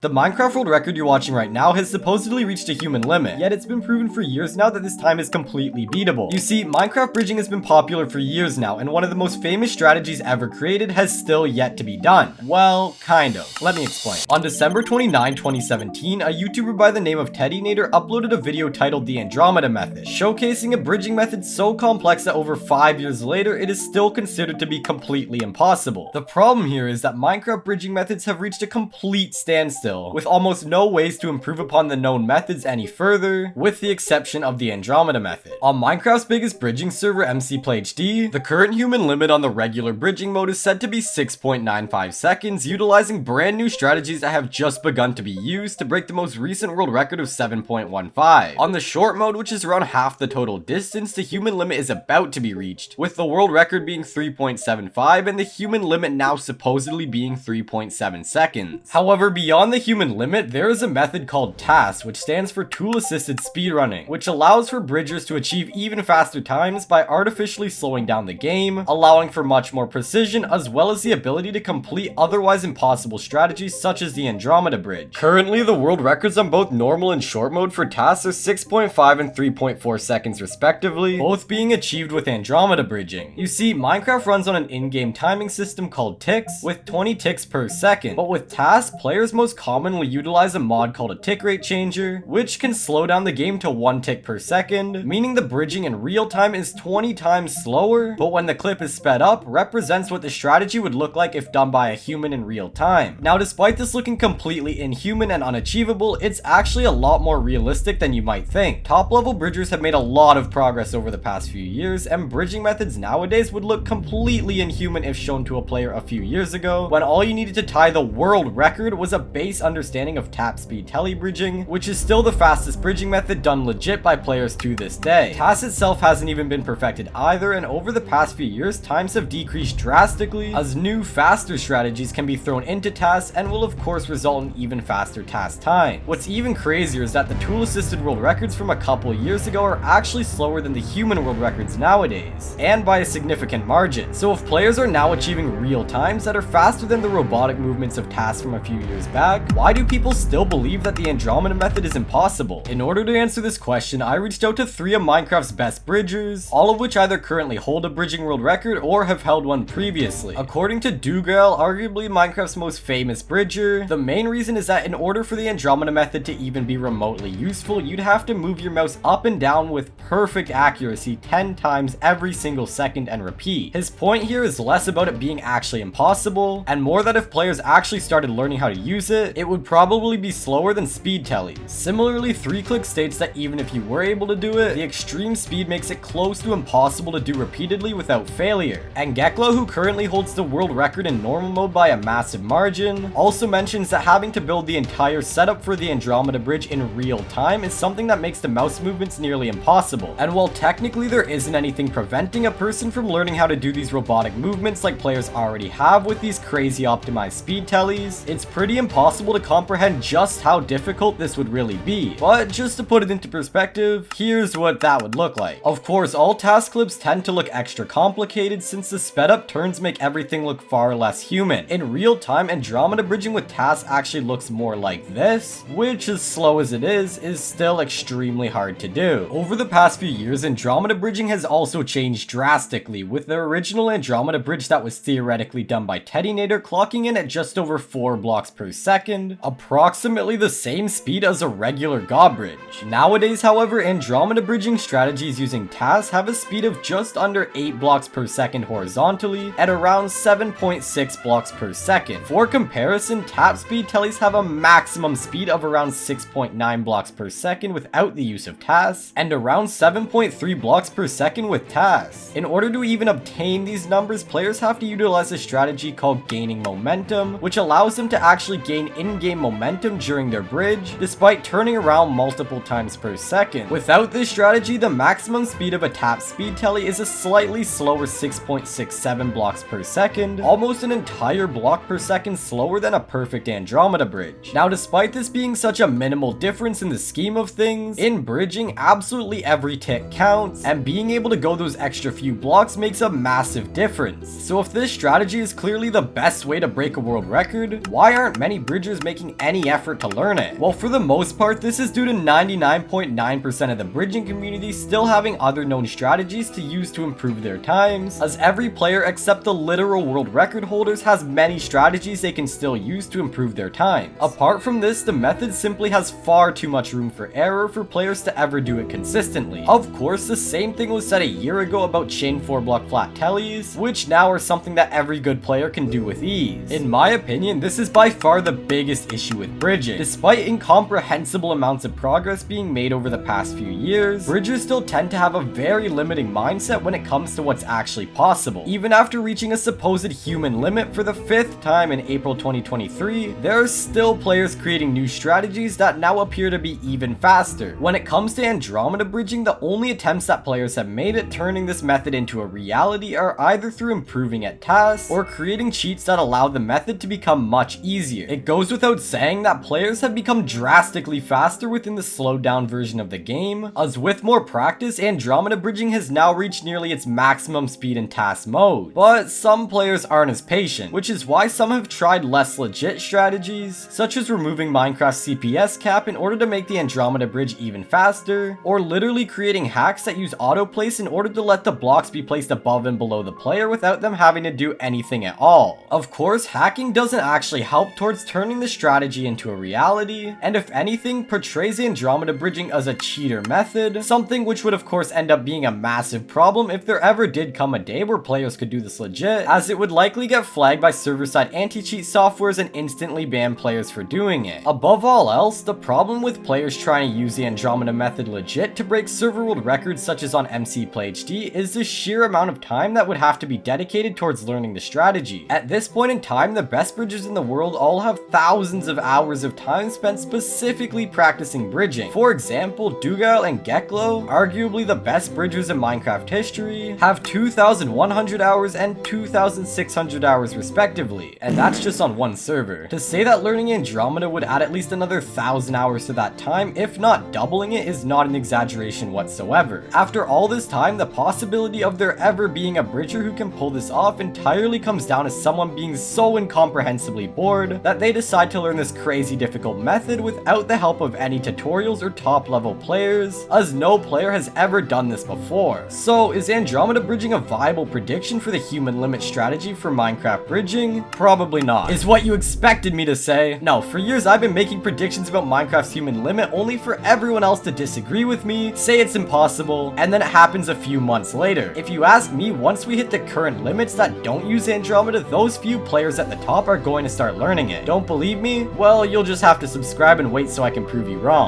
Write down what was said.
The Minecraft world record you're watching right now has supposedly reached a human limit, yet it's been proven for years now that this time is completely beatable. You see, Minecraft bridging has been popular for years now, and one of the most famous strategies ever created has still yet to be done. Well, kind of. Let me explain. On December 29, 2017, a YouTuber by the name of TeddyNader uploaded a video titled The Andromeda Method, showcasing a bridging method so complex that over 5 years later, it is still considered to be completely impossible. The problem here is that Minecraft bridging methods have reached a complete standstill, with almost no ways to improve upon the known methods any further, with the exception of the Andromeda method. On Minecraft's biggest bridging server, MCPlayHD, the current human limit on the regular bridging mode is said to be 6.95 seconds, utilizing brand new strategies that have just begun to be used to break the most recent world record of 7.15. On the short mode, which is around half the total distance, the human limit is about to be reached, with the world record being 3.75 and the human limit now supposedly being 3.7 seconds. However, beyond the human limit, there is a method called TAS, which stands for Tool-Assisted Speedrunning, which allows for bridgers to achieve even faster times by artificially slowing down the game, allowing for much more precision, as well as the ability to complete otherwise impossible strategies such as the Andromeda Bridge. Currently, the world records on both normal and short mode for TAS are 6.5 and 3.4 seconds respectively, both being achieved with Andromeda bridging. You see, Minecraft runs on an in-game timing system called ticks, with 20 ticks per second, but with TAS, players most commonly utilize a mod called a tick rate changer, which can slow down the game to 1 tick per second, meaning the bridging in real time is 20 times slower, but when the clip is sped up, represents what the strategy would look like if done by a human in real time. Now, despite this looking completely inhuman and unachievable, it's actually a lot more realistic than you might think. Top level bridgers have made a lot of progress over the past few years, and bridging methods nowadays would look completely inhuman if shown to a player a few years ago, when all you needed to tie the world record was a base understanding of tap speed telebridging, which is still the fastest bridging method done legit by players to this day. TAS itself hasn't even been perfected either, and over the past few years, times have decreased drastically as new, faster strategies can be thrown into TAS and will of course result in even faster TAS time. What's even crazier is that the tool-assisted world records from a couple years ago are actually slower than the human world records nowadays, and by a significant margin. So if players are now achieving real times that are faster than the robotic movements of TAS from a few years back, why do people still believe that the Andromeda method is impossible? In order to answer this question, I reached out to 3 of Minecraft's best bridgers, all of which either currently hold a bridging world record or have held one previously. According to Dougal, arguably Minecraft's most famous bridger, the main reason is that in order for the Andromeda method to even be remotely useful, you'd have to move your mouse up and down with perfect accuracy 10 times every single second and repeat. His point here is less about it being actually impossible, and more that if players actually started learning how to use it, it would probably be slower than speed tellies. Similarly, 3click states that even if you were able to do it, the extreme speed makes it close to impossible to do repeatedly without failure. And Gekla, who currently holds the world record in normal mode by a massive margin, also mentions that having to build the entire setup for the Andromeda Bridge in real time is something that makes the mouse movements nearly impossible. And while technically there isn't anything preventing a person from learning how to do these robotic movements like players already have with these crazy optimized speed tellies, it's pretty impossible to comprehend just how difficult this would really be. But just to put it into perspective, here's what that would look like. Of course, all task clips tend to look extra complicated since the sped up turns make everything look far less human. In real time, Andromeda bridging with TAS actually looks more like this, which, as slow as it is still extremely hard to do. Over the past few years, Andromeda bridging has also changed drastically, with the original Andromeda bridge that was theoretically done by TeddyNader clocking in at just over 4 blocks per second, approximately the same speed as a regular God bridge. Nowadays, however, Andromeda bridging strategies using TAS have a speed of just under 8 blocks per second horizontally at around 7.6 blocks per second. For comparison, tap speed tellies have a maximum speed of around 6.9 blocks per second without the use of TAS, and around 7.3 blocks per second with TAS. In order to even obtain these numbers, players have to utilize a strategy called gaining momentum, which allows them to actually gain in-game momentum during their bridge, despite turning around multiple times per second. Without this strategy, the maximum speed of a tap speed telly is a slightly slower 6.67 blocks per second, almost an entire block per second slower than a perfect Andromeda bridge. Now, despite this being such a minimal difference in the scheme of things, in bridging, absolutely every tick counts, and being able to go those extra few blocks makes a massive difference. So if this strategy is clearly the best way to break a world record, why aren't many bridgers bridgers making any effort to learn it. Well, for the most part, this is due to 99.9% of the bridging community still having other known strategies to use to improve their times, as every player except the literal world record holders has many strategies they can still use to improve their times. Apart from this, the method simply has far too much room for error for players to ever do it consistently. Of course, the same thing was said a year ago about chain 4-block flat tellies, which now are something that every good player can do with ease. In my opinion, this is by far the biggest issue with bridging. Despite incomprehensible amounts of progress being made over the past few years, bridgers still tend to have a very limiting mindset when it comes to what's actually possible. Even after reaching a supposed human limit for the 5th time in April 2023, there are still players creating new strategies that now appear to be even faster. When it comes to Andromeda bridging, the only attempts that players have made at turning this method into a reality are either through improving at tasks or creating cheats that allow the method to become much easier. It goes without saying that players have become drastically faster within the slowed down version of the game, as with more practice, Andromeda bridging has now reached nearly its maximum speed in task mode. But some players aren't as patient, which is why some have tried less legit strategies, such as removing Minecraft's CPS cap in order to make the Andromeda bridge even faster, or literally creating hacks that use autoplace in order to let the blocks be placed above and below the player without them having to do anything at all. Of course, hacking doesn't actually help towards turning the strategy into a reality, and if anything, portrays Andromeda bridging as a cheater method, something which would of course end up being a massive problem if there ever did come a day where players could do this legit, as it would likely get flagged by server-side anti-cheat softwares and instantly ban players for doing it. Above all else, the problem with players trying to use the Andromeda method legit to break server world records such as on MC Play HD is the sheer amount of time that would have to be dedicated towards learning the strategy. At this point in time, the best bridgers in the world all have thousands of hours of time spent specifically practicing bridging. For example, Dugal and Geklo, arguably the best bridgers in Minecraft history, have 2,100 hours and 2,600 hours respectively, and that's just on one server. To say that learning Andromeda would add at least another 1,000 hours to that time, if not doubling it, is not an exaggeration whatsoever. After all this time, the possibility of there ever being a bridger who can pull this off entirely comes down to someone being so incomprehensibly bored that they decide to learn this crazy difficult method without the help of any tutorials or top level players, as no player has ever done this before. So is Andromeda bridging a viable prediction for the human limit strategy for Minecraft bridging? Probably not. Is what you expected me to say? No, for years I've been making predictions about Minecraft's human limit only for everyone else to disagree with me, say it's impossible, and then it happens a few months later. If you ask me, once we hit the current limits that don't use Andromeda, those few players at the top are going to start learning it. Don't believe me? Well, you'll just have to subscribe and wait so I can prove you wrong.